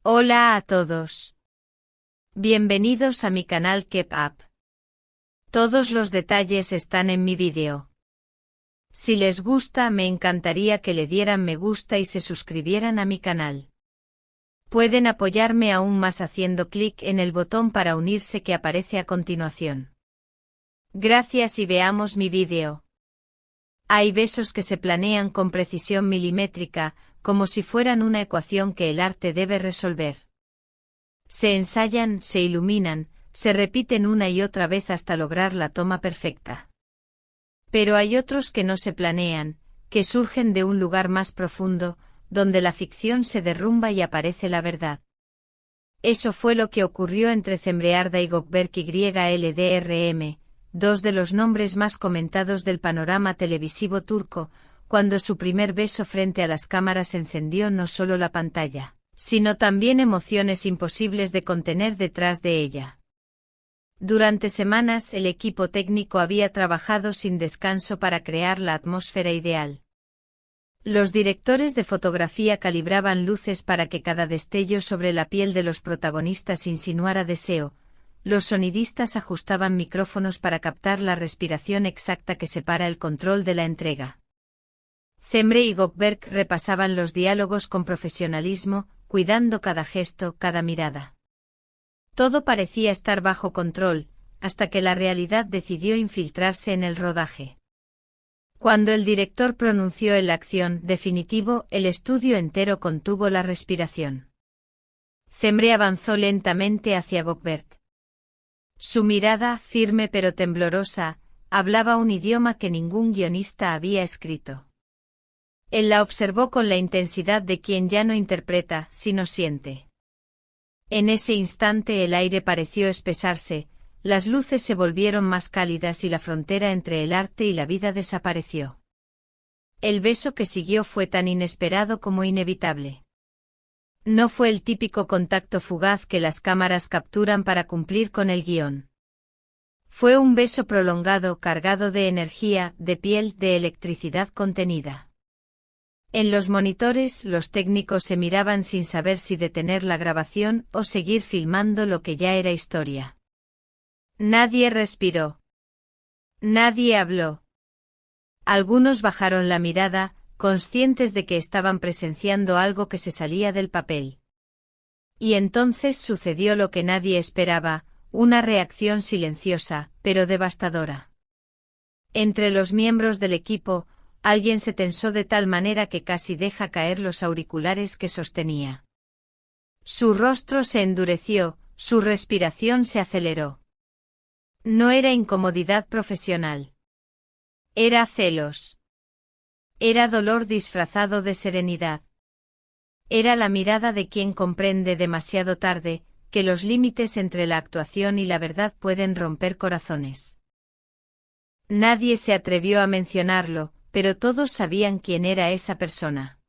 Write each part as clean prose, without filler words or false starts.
Hola a todos. Bienvenidos a mi canal Keep Up. Todos los detalles están en mi vídeo. Si les gusta, me encantaría que le dieran me gusta y se suscribieran a mi canal. Pueden apoyarme aún más haciendo clic en el botón para unirse que aparece a continuación. Gracias y veamos mi vídeo. Hay besos que se planean con precisión milimétrica, como si fueran una ecuación que el arte debe resolver. Se ensayan, se iluminan, se repiten una y otra vez hasta lograr la toma perfecta. Pero hay otros que no se planean, que surgen de un lugar más profundo, donde la ficción se derrumba y aparece la verdad. Eso fue lo que ocurrió entre Cemre y Gökberk YLDRM, dos de los nombres más comentados del panorama televisivo turco, cuando su primer beso frente a las cámaras encendió no solo la pantalla, sino también emociones imposibles de contener detrás de ella. Durante semanas el equipo técnico había trabajado sin descanso para crear la atmósfera ideal. Los directores de fotografía calibraban luces para que cada destello sobre la piel de los protagonistas insinuara deseo, los sonidistas ajustaban micrófonos para captar la respiración exacta que separa el control de la entrega. Cemre y Gökberk repasaban los diálogos con profesionalismo, cuidando cada gesto, cada mirada. Todo parecía estar bajo control, hasta que la realidad decidió infiltrarse en el rodaje. Cuando el director pronunció el acción definitivo, el estudio entero contuvo la respiración. Cemre avanzó lentamente hacia Gökberk. Su mirada, firme pero temblorosa, hablaba un idioma que ningún guionista había escrito. Él la observó con la intensidad de quien ya no interpreta, sino siente. En ese instante el aire pareció espesarse, las luces se volvieron más cálidas y la frontera entre el arte y la vida desapareció. El beso que siguió fue tan inesperado como inevitable. No fue el típico contacto fugaz que las cámaras capturan para cumplir con el guión. Fue un beso prolongado cargado de energía, de piel, de electricidad contenida. En los monitores los técnicos se miraban sin saber si detener la grabación o seguir filmando lo que ya era historia. Nadie respiró. Nadie habló. Algunos bajaron la mirada, conscientes de que estaban presenciando algo que se salía del papel. Y entonces sucedió lo que nadie esperaba, una reacción silenciosa, pero devastadora. Entre los miembros del equipo, alguien se tensó de tal manera que casi deja caer los auriculares que sostenía. Su rostro se endureció, su respiración se aceleró. No era incomodidad profesional. Era celos. Era dolor disfrazado de serenidad. Era la mirada de quien comprende demasiado tarde, que los límites entre la actuación y la verdad pueden romper corazones. Nadie se atrevió a mencionarlo, pero todos sabían quién era esa persona.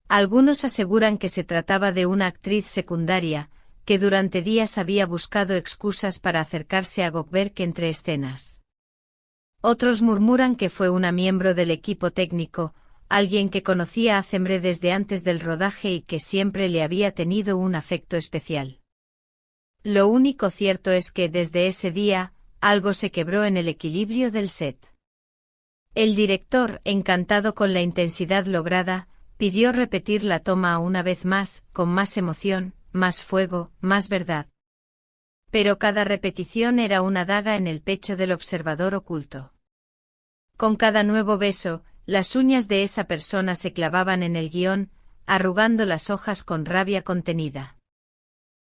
Algunos aseguran que se trataba de una actriz secundaria, que durante días había buscado excusas para acercarse a Gökberk entre escenas. Otros murmuran que fue una miembro del equipo técnico, alguien que conocía a Cemre desde antes del rodaje y que siempre le había tenido un afecto especial. Lo único cierto es que desde ese día, algo se quebró en el equilibrio del set. El director, encantado con la intensidad lograda, pidió repetir la toma una vez más, con más emoción, más fuego, más verdad. Pero cada repetición era una daga en el pecho del observador oculto. Con cada nuevo beso, las uñas de esa persona se clavaban en el guión, arrugando las hojas con rabia contenida.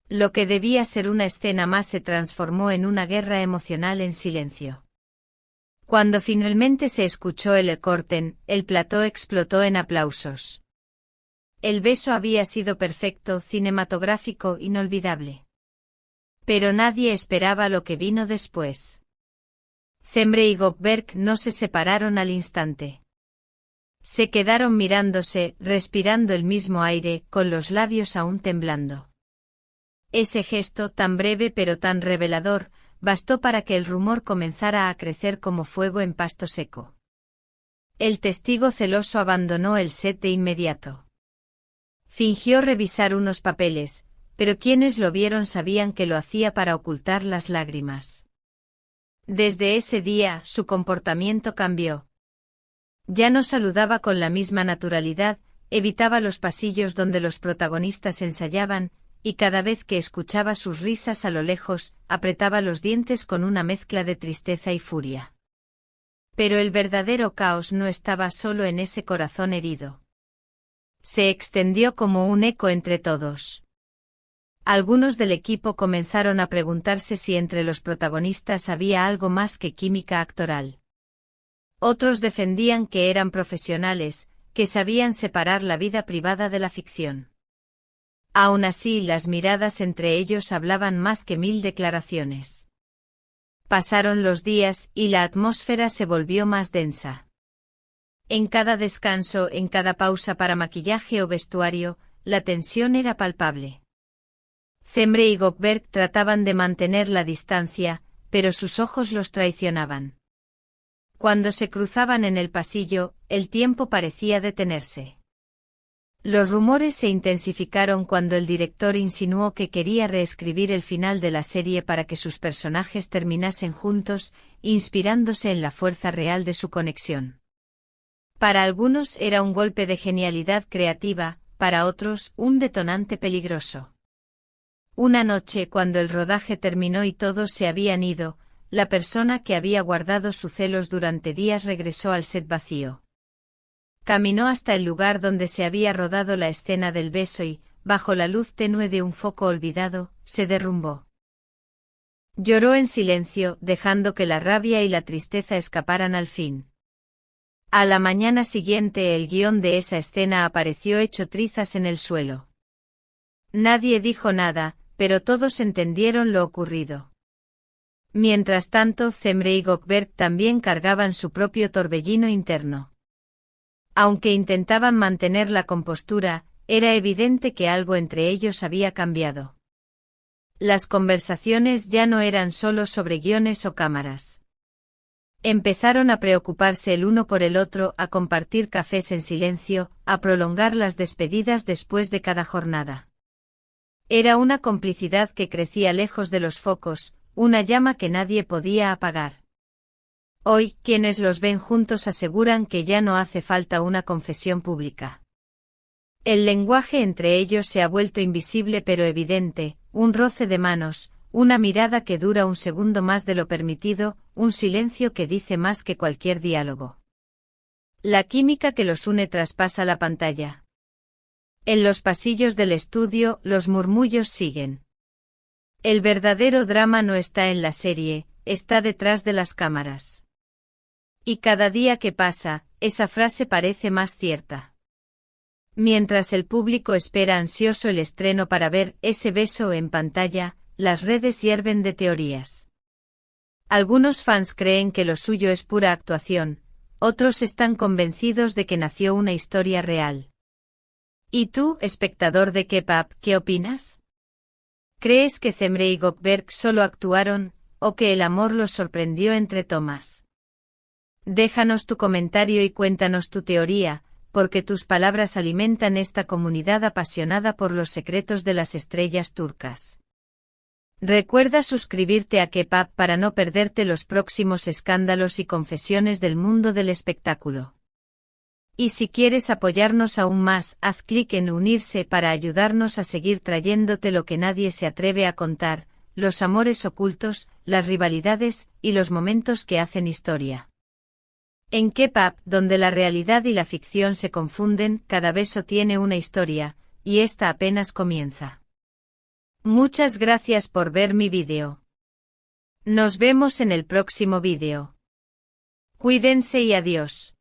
Lo que debía ser una escena más se transformó en una guerra emocional en silencio. Cuando finalmente se escuchó el corten, el plató explotó en aplausos. El beso había sido perfecto, cinematográfico, inolvidable. Pero nadie esperaba lo que vino después. Cemre y Gökberk no se separaron al instante. Se quedaron mirándose, respirando el mismo aire, con los labios aún temblando. Ese gesto, tan breve pero tan revelador, bastó para que el rumor comenzara a crecer como fuego en pasto seco. El testigo celoso abandonó el set de inmediato. Fingió revisar unos papeles, pero quienes lo vieron sabían que lo hacía para ocultar las lágrimas. Desde ese día, su comportamiento cambió. Ya no saludaba con la misma naturalidad, evitaba los pasillos donde los protagonistas ensayaban, y cada vez que escuchaba sus risas a lo lejos, apretaba los dientes con una mezcla de tristeza y furia. Pero el verdadero caos no estaba solo en ese corazón herido. Se extendió como un eco entre todos. Algunos del equipo comenzaron a preguntarse si entre los protagonistas había algo más que química actoral. Otros defendían que eran profesionales, que sabían separar la vida privada de la ficción. Aún así, las miradas entre ellos hablaban más que 1000 declaraciones. Pasaron los días y la atmósfera se volvió más densa. En cada descanso, en cada pausa para maquillaje o vestuario, la tensión era palpable. Zemre y Gökberk trataban de mantener la distancia, pero sus ojos los traicionaban. Cuando se cruzaban en el pasillo, el tiempo parecía detenerse. Los rumores se intensificaron cuando el director insinuó que quería reescribir el final de la serie para que sus personajes terminasen juntos, inspirándose en la fuerza real de su conexión. Para algunos era un golpe de genialidad creativa, para otros, un detonante peligroso. Una noche, cuando el rodaje terminó y todos se habían ido, la persona que había guardado sus celos durante días regresó al set vacío. Caminó hasta el lugar donde se había rodado la escena del beso y, bajo la luz tenue de un foco olvidado, se derrumbó. Lloró en silencio, dejando que la rabia y la tristeza escaparan al fin. A la mañana siguiente el guión de esa escena apareció hecho trizas en el suelo. Nadie dijo nada, pero todos entendieron lo ocurrido. Mientras tanto, Zemre y Gökberk también cargaban su propio torbellino interno. Aunque intentaban mantener la compostura, era evidente que algo entre ellos había cambiado. Las conversaciones ya no eran solo sobre guiones o cámaras. Empezaron a preocuparse el uno por el otro, a compartir cafés en silencio, a prolongar las despedidas después de cada jornada. Era una complicidad que crecía lejos de los focos, una llama que nadie podía apagar. Hoy, quienes los ven juntos aseguran que ya no hace falta una confesión pública. El lenguaje entre ellos se ha vuelto invisible pero evidente, un roce de manos, una mirada que dura un segundo más de lo permitido, un silencio que dice más que cualquier diálogo. La química que los une traspasa la pantalla. En los pasillos del estudio, los murmullos siguen. El verdadero drama no está en la serie, está detrás de las cámaras. Y cada día que pasa, esa frase parece más cierta. Mientras el público espera ansioso el estreno para ver ese beso en pantalla, las redes hierven de teorías. Algunos fans creen que lo suyo es pura actuación, otros están convencidos de que nació una historia real. ¿Y tú, espectador de K-pop, qué opinas? ¿Crees que Zemre y Gökberk solo actuaron, o que el amor los sorprendió entre tomas? Déjanos tu comentario y cuéntanos tu teoría, porque tus palabras alimentan esta comunidad apasionada por los secretos de las estrellas turcas. Recuerda suscribirte a K-pop para no perderte los próximos escándalos y confesiones del mundo del espectáculo. Y si quieres apoyarnos aún más, haz clic en unirse para ayudarnos a seguir trayéndote lo que nadie se atreve a contar, los amores ocultos, las rivalidades y los momentos que hacen historia. En K-pop, donde la realidad y la ficción se confunden, cada beso tiene una historia, y esta apenas comienza. Muchas gracias por ver mi vídeo. Nos vemos en el próximo vídeo. Cuídense y adiós.